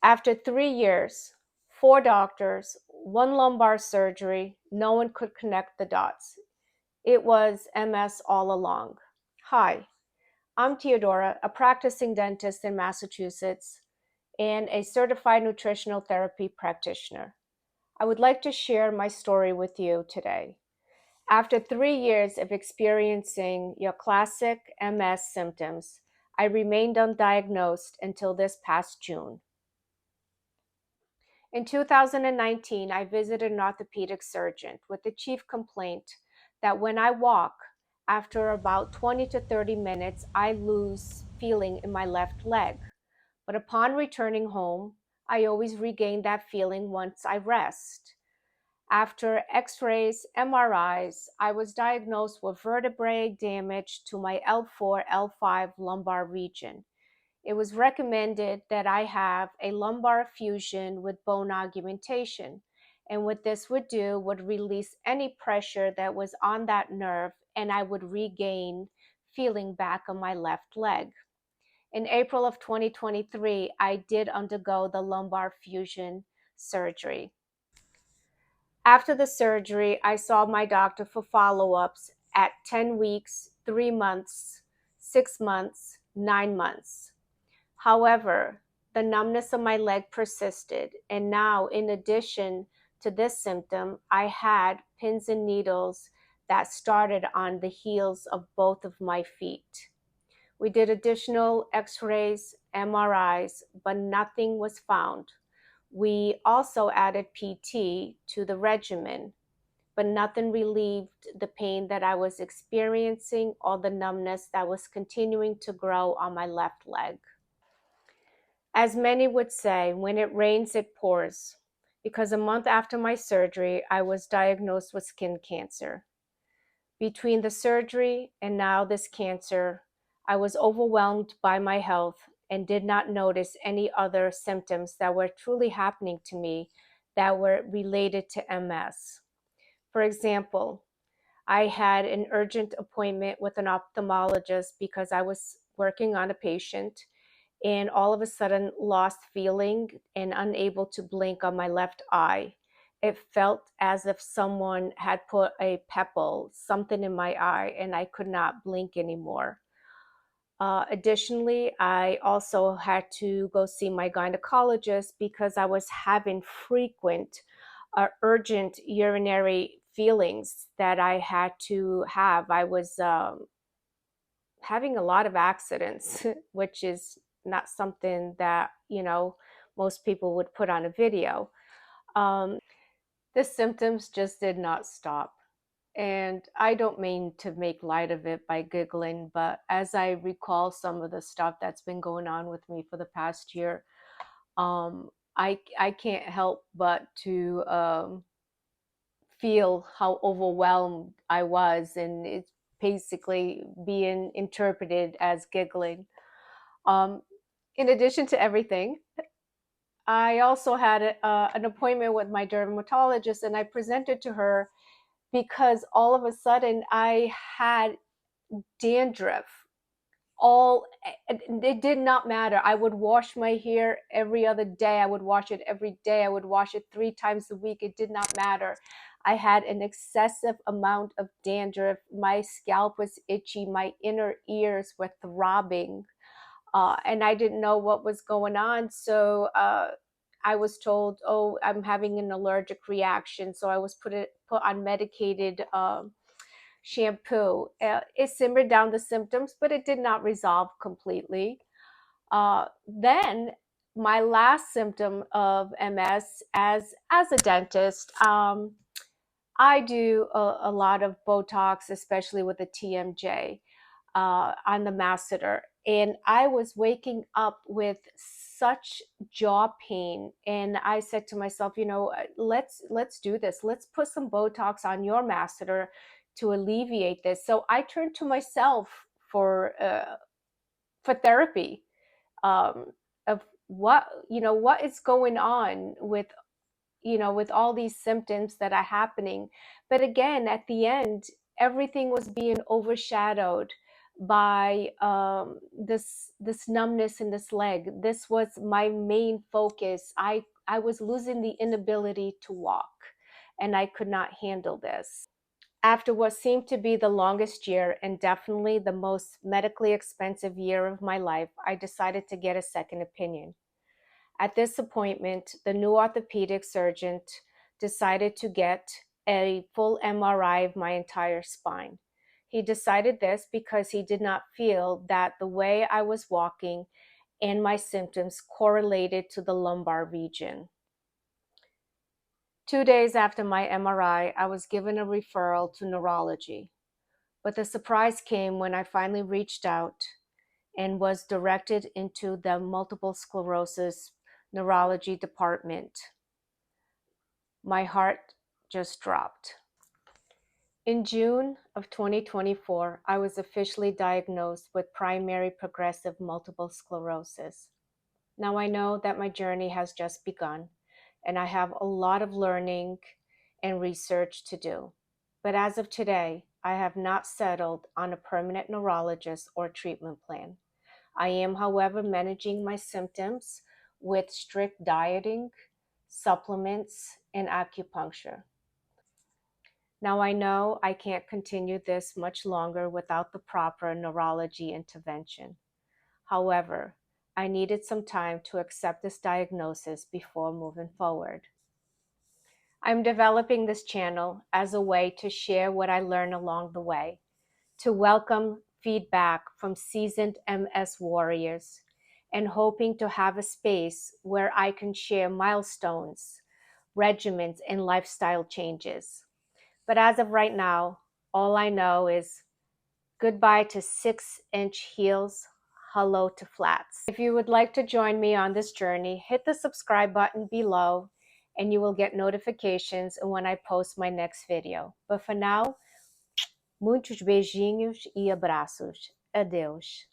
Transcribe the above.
After 3 years, 4 doctors, one lumbar surgery, no one could connect the dots. It was MS all along. Hi, I'm Theodora, a practicing dentist in Massachusetts and a certified nutritional therapy practitioner. I would like to share my story with you today. After 3 years of experiencing your classic MS symptoms, I remained undiagnosed until this past June. In 2019, I visited an orthopedic surgeon with the chief complaint that when I walk, after about 20 to 30 minutes, I lose feeling in my left leg. But upon returning home, I always regain that feeling once I rest. After x-rays, MRIs, I was diagnosed with vertebrae damage to my L4, L5 lumbar region. It was recommended that I have a lumbar fusion with bone augmentation. And what this would do would release any pressure that was on that nerve, and I would regain feeling back on my left leg. In April of 2023, I did undergo the lumbar fusion surgery. After the surgery, I saw my doctor for follow-ups at 10 weeks, 3 months, 6 months, 9 months. However, the numbness of my leg persisted, and now, in addition to this symptom, I had pins and needles that started on the heels of both of my feet. We did additional x-rays, MRIs, but nothing was found. We also added PT to the regimen, but nothing relieved the pain that I was experiencing or the numbness that was continuing to grow on my left leg. As many would say, when it rains, it pours, because a month after my surgery, I was diagnosed with skin cancer. Between the surgery and now this cancer, I was overwhelmed by my health and did not notice any other symptoms that were truly happening to me that were related to MS. For example, I had an urgent appointment with an ophthalmologist because I was working on a patient and all of a sudden lost feeling and unable to blink on my left eye. It felt as if someone had put a pebble, something in my eye, and I could not blink anymore. Additionally, I also had to go see my gynecologist because I was having frequent, urgent urinary feelings that I had to have. I was having a lot of accidents, which is not something that, most people would put on a video. Um, the symptoms just did not stop. And I don't mean to make light of it by giggling, but as I recall some of the stuff that's been going on with me for the past year, I can't help but to feel how overwhelmed I was, and it's basically being interpreted as giggling. Um, in addition to everything, I also had an appointment with my dermatologist, and I presented to her because all of a sudden I had dandruff. It did not matter. I would wash my hair every other day. I would wash it every day. I would wash it 3 times a week. It did not matter. I had an excessive amount of dandruff. My scalp was itchy. My inner ears were throbbing. And I didn't know what was going on. So I was told, oh, I'm having an allergic reaction. So I was put on medicated shampoo. It simmered down the symptoms, but it did not resolve completely. Then my last symptom of MS, as a dentist, I do a lot of Botox, especially with the TMJ on the masseter. And I was waking up with such jaw pain. And I said to myself, let's do this. Let's put some Botox on your masseter to alleviate this. So I turned to myself for therapy, of what is going on with all these symptoms that are happening. But again, at the end, everything was being overshadowed by this numbness in this leg. This was my main focus. I was losing the inability to walk, and I could not handle this. After what seemed to be the longest year and definitely the most medically expensive year of my life, I decided to get a second opinion. At this appointment, the new orthopedic surgeon decided to get a full MRI of my entire spine. He decided this because he did not feel that the way I was walking and my symptoms correlated to the lumbar region. 2 days after my MRI, I was given a referral to neurology. But the surprise came when I finally reached out and was directed into the multiple sclerosis neurology department. My heart just dropped. In June of 2024, I was officially diagnosed with primary progressive multiple sclerosis. Now I know that my journey has just begun, and I have a lot of learning and research to do. But as of today, I have not settled on a permanent neurologist or treatment plan. I am, however, managing my symptoms with strict dieting, supplements, and acupuncture. Now I know I can't continue this much longer without the proper neurology intervention. However, I needed some time to accept this diagnosis before moving forward. I'm developing this channel as a way to share what I learn along the way, to welcome feedback from seasoned MS warriors, and hoping to have a space where I can share milestones, regimens, and lifestyle changes. But as of right now, all I know is goodbye to 6-inch heels, hello to flats. If you would like to join me on this journey, hit the subscribe button below and you will get notifications when I post my next video. But for now, muitos beijinhos e abraços. Adeus.